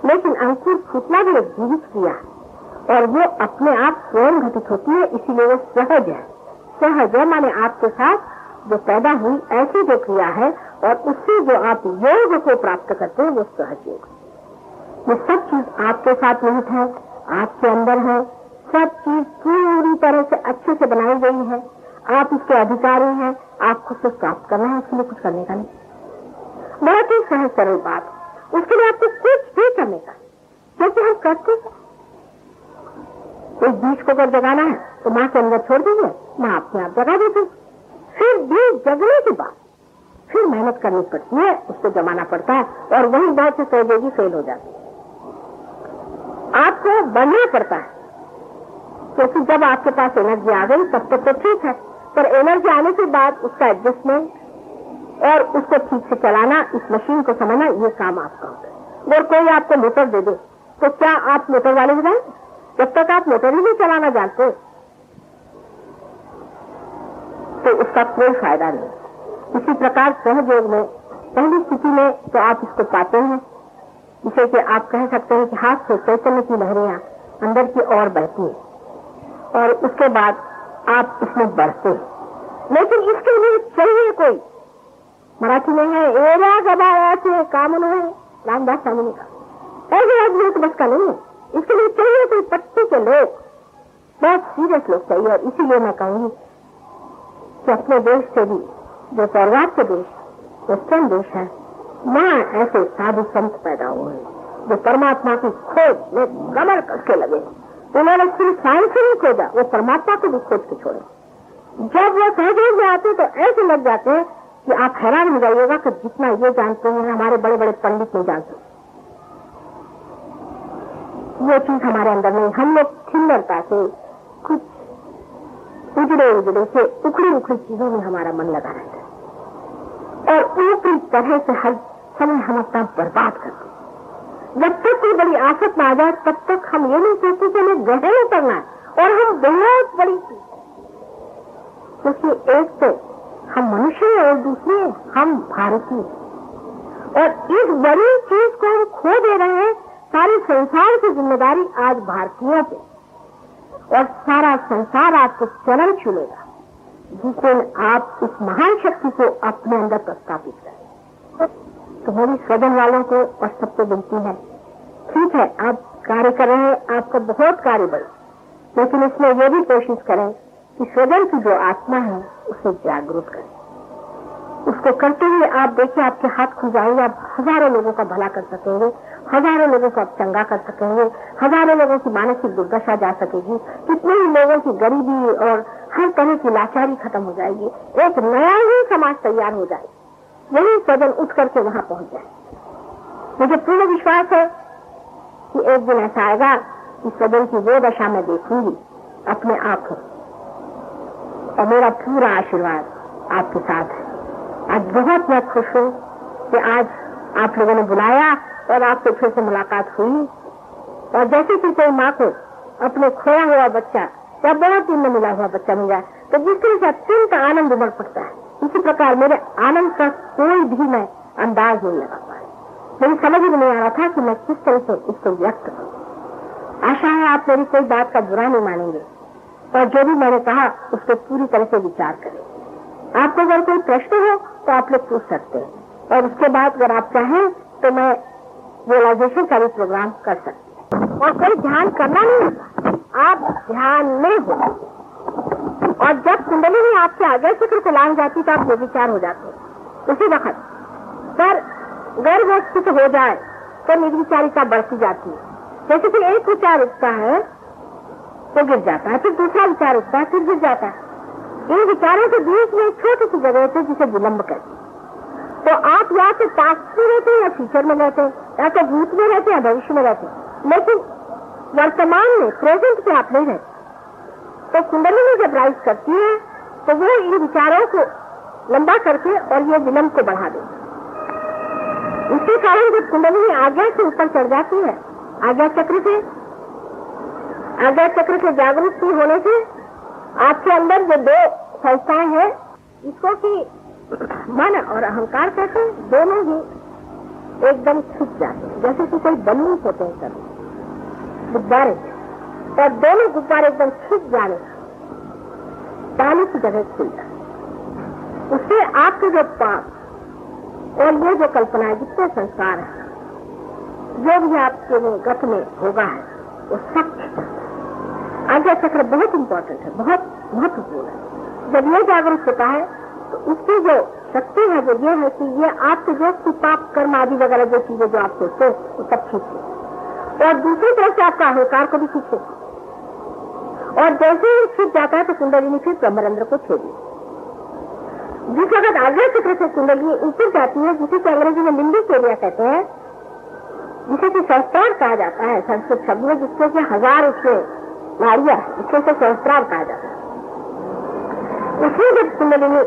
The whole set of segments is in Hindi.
लेकिन अंकुर फूटना भी एक जीवित क्रिया है और वो अपने आप स्वयं घटित होती है, इसीलिए वो सहज है। सहज है माने आपके साथ जो पैदा हुई ऐसी जो क्रिया है और उससे जो आप योग को प्राप्त करते हैं वो सहज योग। ये सब चीज आपके साथ निहित है, आपके अंदर है, सब चीज पूरी तरह से अच्छे से बनाई गई है। आप इसके अधिकारी हैं, आपको सिर्फ प्राप्त करना है, उसके लिए कुछ करने का नहीं। बहुत ही सहज सरल बात, उसके लिए आपको कुछ भी करने का, क्योंकि हम करते हैं। एक बीज को अगर जगाना है तो माँ के अंदर छोड़ दीजिए, माँ अपने आप जगा देती। फिर बीज जगने के बाद फिर मेहनत करनी पड़ती है, उसको जमाना पड़ता है और वही बहुत से सहयोगी फेल हो जाती है। आपको बढ़ना पड़ता है, क्योंकि जब आपके पास एनर्जी आ गई तब तक तो ठीक है, पर एनर्जी आने के बाद उसका एडजस्टमेंट और उसको ठीक से चलाना, इस मशीन को समझना, ये काम आपका होता है। अगर कोई आपको मोटर दे दे तो क्या आप मोटर वाले हो जाए? जब तक आप मोटर ही नहीं चलाना जानते तो उसका कोई फायदा नहीं। इसी प्रकार सहयोग में पहली स्थिति में तो आप इसको पाते हैं, जिसे कि आप कह सकते हैं कि हाथ से चैतन्य की लहरियां अंदर की ओर बहती है और उसके बाद आप इसमें बढ़ते हैं। लेकिन इसके लिए चाहिए कोई, मराठी में है एरा गबाया से काम है, रामदास स्वामी ने कहा, ऐसे आदमी तो बस का नहीं है। इसके लिए चाहिए कोई पट्टी के लोग, बहुत सीरियस लोग चाहिए। और इसीलिए मैं कहूंगी कि अपने देश से भी जो पौर्वाद के देश वेस्टर्न देश है, वहां ऐसे साधु संत पैदा हुए जो परमात्मा की खोज में कमर करके लगे। उन्होंने सिर्फ साइंस ही नहीं खोजा, वो परमात्मा को भी खोज के छोड़े। जब वो सहयोग में आते तो ऐसे लग जाते हैं कि आप हैरान हो जाइएगा कि जितना ये जानते हैं हमारे बड़े बड़े पंडित नहीं जानते। ये चीज हमारे अंदर नहीं, हम लोग खिल्लरता से कुछ उजड़े से उखड़ी उखड़ी चीजों में हमारा मन लगा रहता है और ऊपरी तरह से हर समय हम अपना बर्बाद करते हैं। जब तक कोई बड़ी आफत ना आ जाए तब तक हम ये नहीं सोचते कि हमें गहरे में करना है और हम बहुत बड़ी चीज, क्योंकि एक तो हम मनुष्य हैं और दूसरे हम भारतीय, और इस बड़ी चीज को हम खो दे रहे हैं। सारे संसार की जिम्मेदारी आज भारतीयों पे और सारा संसार आपको चरण छूलेगा जिस दिन आप इस महान शक्ति को अपने अंदर प्रस्थापित करें। तो मेरी स्वजन वालों को और सबको विनती है, ठीक है आप कार्य कर रहे हैं, आपका बहुत कार्य बढ़े, लेकिन इसमें ये भी कोशिश करें कि स्वजन की जो आत्मा है उसे जागरूक करें। उसको करते हुए आप देखिए आपके हाथ खुल जाएंगे, आप हजारों लोगों का भला कर सकेंगे, हजारों लोगों को आप चंगा कर सकेंगे, हजारों लोगों की मानसिक दुर्दशा जा सकेगी, कितने ही लोगों की गरीबी और हर तरह की लाचारी खत्म हो जाएगी, एक नया ही समाज तैयार हो जाए। यही स्वजन उठ करके वहां पहुंच जाए। मुझे पूर्ण विश्वास है कि एक दिन ऐसा आएगा कि स्वजन की वो दशा मैं देखूंगी अपने आप, और मेरा पूरा आशीर्वाद आपके साथ है। आज बहुत मैं खुश हूँ कि आज आप लोगों ने बुलाया और आपसे फिर से मुलाकात हुई, और जैसे कि कोई माँ को अपने खोया हुआ बच्चा या बहुत दिन में मिला हुआ बच्चा मिल जाए तो जिस तरह से अत्यंत आनंद उमड़ पड़ता है, इसी प्रकार मेरे आनंद का कोई भी मैं अंदाज नहीं लगा पाया। मेरी समझ में नहीं आ रहा था कि मैं किस तरह से इसको व्यक्त करूं। आशा है आप मेरी कोई बात का बुरा नहीं मानेंगे और जो भी मैंने कहा उस पर पूरी तरह से विचार करें। आपको अगर कोई प्रश्न हो तो आप लोग पूछ सकते हैं, और उसके बाद अगर आप चाहें तो मैं रियलाइजेशन का भी प्रोग्राम कर सकती हूँ। और कोई ध्यान करना नहीं होता, आप ध्यान में हो, और जब कुंडली आपके आगे चक्र को लांग जाती तो आप निर्विचार हो जाते हैं। उसी वक्त पर अगर वो स्थित हो जाए तो निर्विचारिता बढ़ती जाती है। जैसे कि एक विचार उठता है तो गिर जाता है, फिर दूसरा विचार उठता है, फिर गिर जाता है। इन विचारों के बीच में छोटी सी जगह होती है जिसे विलंब कहते हैं। तो आप या तो पास्ट में रहते हैं या फ्यूचर में रहते हैं, या तो भूत में रहते हैं या भविष्य में रहते हैं, लेकिन वर्तमान में प्रेजेंट में आप नहीं रहते। तो कुंडली में जब राइज करती है तो वो इन विचारों को लंबा करके और ये विलंब को बढ़ा देती है। इसी कारण जब कुंडली आज्ञा से ऊपर चढ़ जाती है, आज्ञा चक्र के जागरूक होने से आपके अंदर जो दो संस्थाएं हैं, इसको कि मन और अहंकार कहते हैं, दोनों ही एकदम छूट जाते, जैसे कि कोई बलून होते हैं सब गुब्बारे, और दोनों गुब्बारे एकदम छूट जाने ताली की जगह खुल जाए। उससे आपके जो पाप और ये जो कल्पना है, जितने संस्कार है, जो भी आपके में गत में होगा है, वो सब आज्ञा चक्र बहुत इंपॉर्टेंट है, बहुत महत्वपूर्ण है। जब ये जागरूक होता है तो उसकी जो शक्ति है वो ये है कि ये आपके जो पाप कर्म आदि वगैरह जो चीजें जो आप सोचते हो वो सब खींचे, और दूसरी तरफ से आपका अहंकार को भी खींचे, और जैसे ही छूट जाता है तो कुंडलिनी फिर ब्रह्मरंध्र को छेदी। जिस वक्त आज्ञा चक्र से कुंडलिनी ऊपर जाती है, जिसे कि अंग्रेजी में लिम्बिक एरिया कहते हैं, जिसे कि सहस्त्रार कहा जाता है संस्कृत शब्द में, जिससे कि 1000 उसमें नाड़ियां है, इससे सहस्त्रार कहा जाता है। उसमें जब कुंडलिनी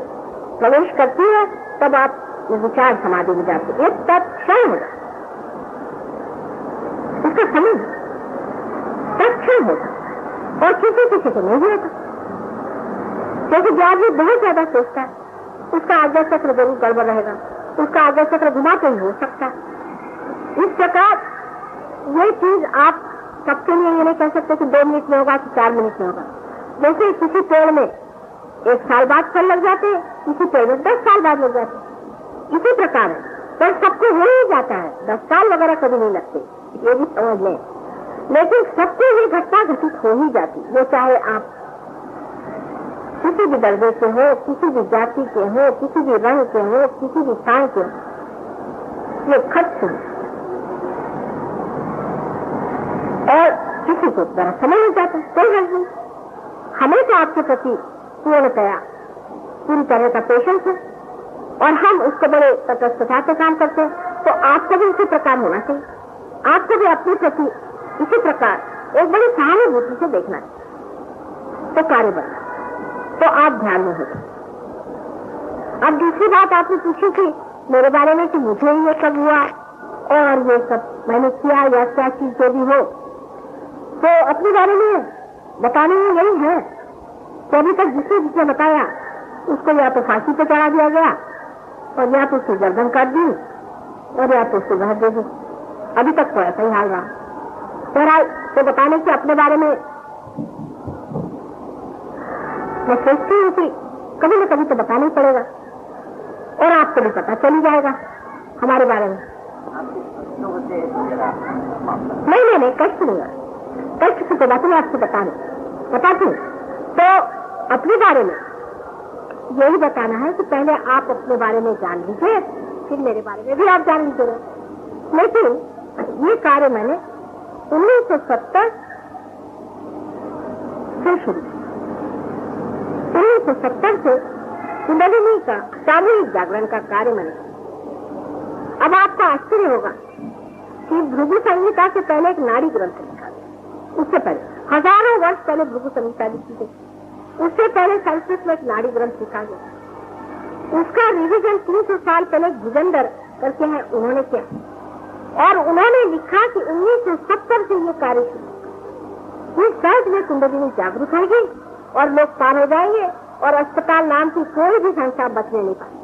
प्रवेश करती है तब आप विचार समाधि में जाते हैं, एक तत्क्षण हो जाता, उसका समय तत्क्षण होता, और किसी को नहीं होता, क्योंकि जो आदमी बहुत ज्यादा सोचता है उसका आज्ञा चक्र जरूर गड़बड़ रहेगा, उसका आज्ञा चक्र घुमा तो ही हो सकता है। इस प्रकार ये चीज आप सबके लिए ये नहीं कह सकते कि 2 मिनट में होगा कि 4 मिनट में होगा। जैसे किसी पेड़ में 1 साल बाद फल लग जाते हैं, किसी पेड़ में 10 साल बाद लग जाते हैं, इसी प्रकार है। पर सबको हो ही जाता है, 10 साल वगैरह कभी नहीं लगते, ये भी समझ लें। लेकिन सबको ये घटना घटित हो ही जाती, वो चाहे आप किसी भी दर्जे के हो, किसी भी जाति के हो, किसी भी रंग के हो, किसी भी स्थान के हो, ये खट सुन, और किसी को जरा समझ नहीं जाता, कोई हल नहीं। हमें तो आपके प्रति पूर्णतया पूरी तरह का पेशेंस है, और हम उसको बड़े तटस्थता से काम करते हैं, तो आपको भी इसी प्रकार होना चाहिए। आपको भी अपने प्रति इसी प्रकार एक बड़ी सहानुभूति से देखना है, तो कार्य बनना, तो आप ध्यान में हो जाए। अब दूसरी बात आपने पूछी कि मेरे बारे में कि मुझे ये सब हुआ और ये सब मैंने किया या क्या चीज जो भी हो, तो अपने बारे में बताने में यही है कि अभी तक जिसने बताया उसको या तो फांसी पे चढ़ा दिया गया, और या तो उसकी गर्दन काट दी, और या तो उसको जहर दे दी। अभी तक तो ऐसा ही हाल रहा। बहरहाल तो बताने के अपने बारे में मैं सोचती हूँ कि कभी न कभी तो बताना ही पड़ेगा, और आपको भी पता चल ही जाएगा हमारे बारे में। नहीं, कष्ट नहीं है, कष्ट की बात मैं आपको बताती हूँ। तो अपने बारे में यही बताना है कि पहले आप अपने बारे में जान लीजिए, फिर मेरे बारे में भी आप जान लीजिए। लेकिन ये कार्य मैंने 1970 से शुरू, 1970 से कुंडलिनी का सामूहिक जागरण का कार्य मैंने। अब आपको आश्चर्य होगा कि भृगु संहिता से पहले एक नाड़ी ग्रंथ लिखा, उससे पहले हजारों वर्ष पहले भृगु संहिता लिखी गई, उससे पहले संस्कृत में एक नाड़ी ग्रंथ लिखा गया, उसका रिविजन 300 साल पहले भुजंदर करके है उन्होंने किया, और उन्होंने लिखा कि 1970 से ये कार्य शुरू, इस सहज में कुंडलिनी जागरूक होगी और लोग पार हो जाएंगे, और अस्पताल नाम की कोई भी संस्था बचने नहीं पाएगी,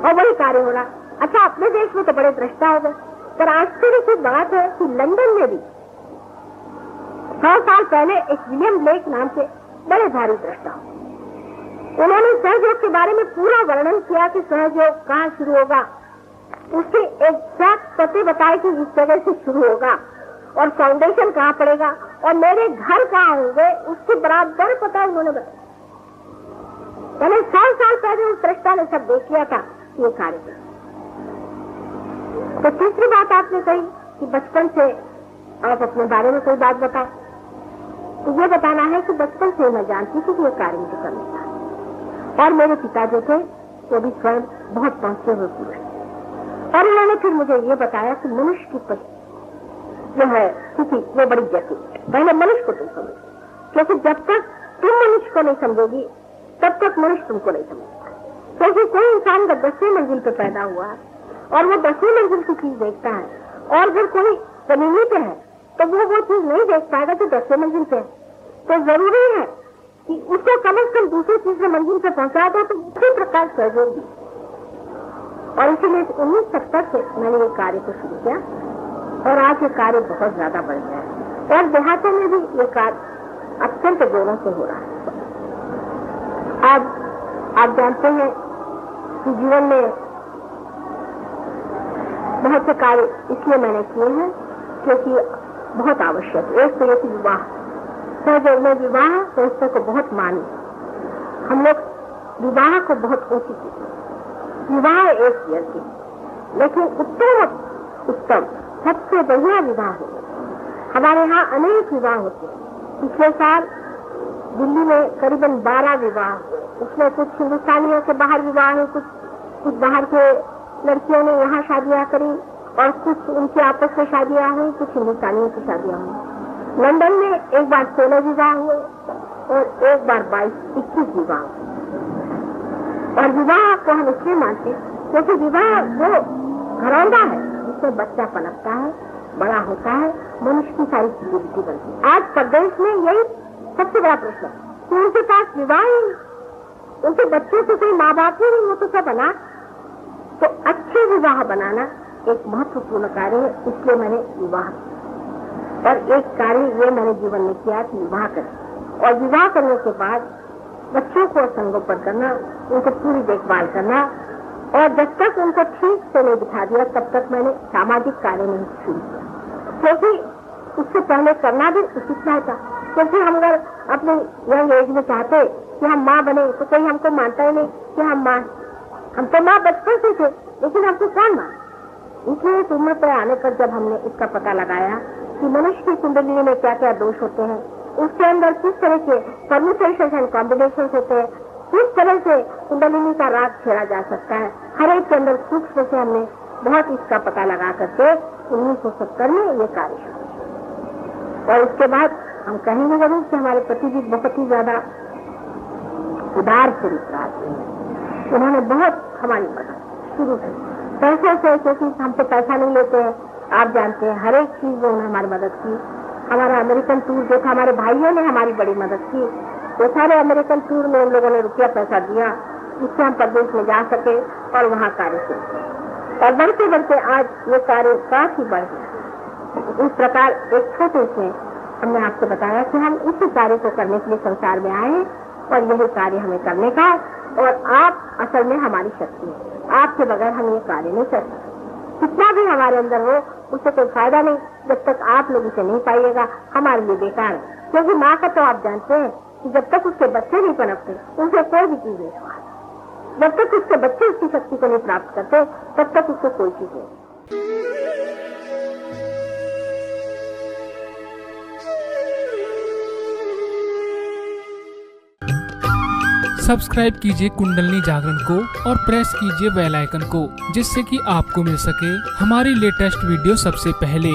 और वही कार्य हो रहा। अच्छा, अपने देश में तो बड़े दृष्टा हो गए, पर आश्चर्य की बात है कि लंदन में भी 100 साल पहले एक विलियम ब्लेक नाम के बड़े भारी दृष्टा, उन्होंने सहयोग के बारे में पूरा वर्णन किया कि सहयोग कहाँ शुरू होगा, उसके एग्जैक्ट पते बताए कि इस जगह से शुरू होगा, और फाउंडेशन कहाँ पड़ेगा, और मेरे घर कहाँ होंगे, उसके बराबर पता उन्होंने बताया। मैंने 100 साल पहले उस दृष्टा ने सब देख लिया था ये कार्य। तो तीसरी बात आपने कही कि बचपन से आप अपने बारे में कोई बात बताओ, तो ये बताना है कि बचपन से मैं जानती थी कि ये कार्य मुझे करना था, और मेरे पिता जो थे वो भी स्वयं बहुत पहुंचे हुए पुरुष, और उन्होंने फिर मुझे ये बताया कि मनुष्य की जो है स्थिति वो बड़ी जटिल, पहले मनुष्य को तुम समझो, क्योंकि जब तक तुम मनुष्य को नहीं समझोगी तब तक मनुष्य तुमको नहीं समझेगा। क्योंकि कोई इंसान जब 10वीं मंजिल पे पैदा हुआ और वो 10वीं मंजिल की चीज देखता है, और अगर कोई जमीनी पे है तो वो चीज नहीं देख पाएगा जो 10वीं मंजिल पे है। तो जरूरी है कि उसको कम से कम दूसरी तीसरे मंजिल पे पहुंचा दो, तो उसी प्रकार सहयोग और इसीलिए 1970 से मैंने ये कार्य को शुरू किया और आज ये कार्य बहुत ज्यादा बढ़ गया है और देहातों में भी ये कार्य अत्यंत जोरों से हो रहा है। आज आप जानते हैं कि जीवन में बहुत से कार्य इसलिए मैंने किए हैं क्योंकि बहुत आवश्यक। एक तो ये विवाह, तो जब मैं विवाह संस्था को बहुत मानी, हम लोग विवाह को बहुत ऊंची चीज, विवाह एक व्यक्ति, लेकिन उत्तम सबसे बढ़िया विवाह हो। हमारे यहाँ अनेक विवाह होते हैं। पिछले साल दिल्ली में करीबन 12 विवाह, उसमें कुछ हिंदुस्तानियों के बाहर विवाह है, कुछ बाहर के लड़कियों ने यहाँ शादियां करी और कुछ उनकी आपस में शादियां हुई, कुछ हिंदुस्तानियों की शादियां हुई। लंदन में एक बार 16 विवाह हुए और एक बार 22-21 विवाह हुए। और विवाह को हम इसलिए मानते क्योंकि विवाह वो घरौंदा है जिसमें बच्चा पनपता है, बड़ा होता है, मनुष्य की सारी जिंदगी बनती है। आज प्रदेश में यही सबसे बड़ा प्रश्न है कि उनके पास विवाह ही, उनके बच्चों से कोई माँ बाप ही नहीं, वो तो सब बना। तो अच्छे विवाह बनाना एक महत्वपूर्ण कार्य है, इसलिए मैंने विवाह किया। और एक कार्य ये मैंने जीवन में किया कि विवाह करें और विवाह करने के बाद बच्चों को संगोपन करना, उनको पूरी देखभाल करना और जब तक उनको ठीक से नहीं बिठा दिया तब तक मैंने सामाजिक कार्य नहीं शुरू किया, क्योंकि उससे पहले करना भी उचित नहीं था। क्योंकि हम अगर अपने यंग एज में चाहते कि हम माँ बने तो कोई हमको मानता ही नहीं कि हम माँ, हम तो माँ बचपन से थे, लेकिन हमको कौन माँ। इसलिए इस उम्र पर आने पर जब हमने इसका पता लगाया कि मनुष्य की कुंडली में क्या क्या दोष होते हैं, उसके अंदर किस तरह के परम्यूटेशंस एंड कॉम्बिनेशंस होते हैं, किस तरह से कुंडलिनी का राग छेड़ा जा सकता है, हर एक के अंदर सूक्ष्म से हमने बहुत इसका पता लगा करके 1970 में ये कार्य शुरू किया। और उसके बाद हम कहेंगे जरूर कि हमारे पति भी बहुत ही ज्यादा उदार चरित्र आदमी हैं। उन्होंने बहुत हमारी मदद शुरू की पैसे से, क्योंकि हमसे पैसा नहीं लेते हैं, आप जानते हैं, हर एक चीज में उन्होंने हमारी मदद की। हमारा अमेरिकन टूर जो था, हमारे भाइयों ने हमारी बड़ी मदद की। वो सारे अमेरिकन टूर में उन लोगों ने रुपया पैसा दिया जिससे हम प्रदेश में जा सके और वहाँ कार्य शुरू किया। और बढ़ते बढ़ते आज ये कार्य काफी बढ़ गया। इस प्रकार एक छोटे से हमने आपको बताया कि हम इसी कार्य को करने के लिए संसार में आए और यही कार्य हमें करने का, और आप असल में हमारी शक्ति है। आपके बगैर हम ये कार्य नहीं कर सकते। कितना भी हमारे अंदर हो उससे कोई फायदा नहीं, जब तक आप लोग उसे नहीं पाइएगा हमारे लिए बेकार है। क्योंकि माँ का तो आप जानते हैं कि जब तक उसके बच्चे नहीं पनपते उसे कोई भी चीज नहीं हुआ। जब तक उसके बच्चे उसकी शक्ति को नहीं प्राप्त करते तब तक उसको कोई चीज नहीं। सब्सक्राइब कीजिए कुंडलिनी जागरण को और प्रेस कीजिए बेल आइकन को, जिससे कि आपको मिल सके हमारी लेटेस्ट वीडियो सबसे पहले।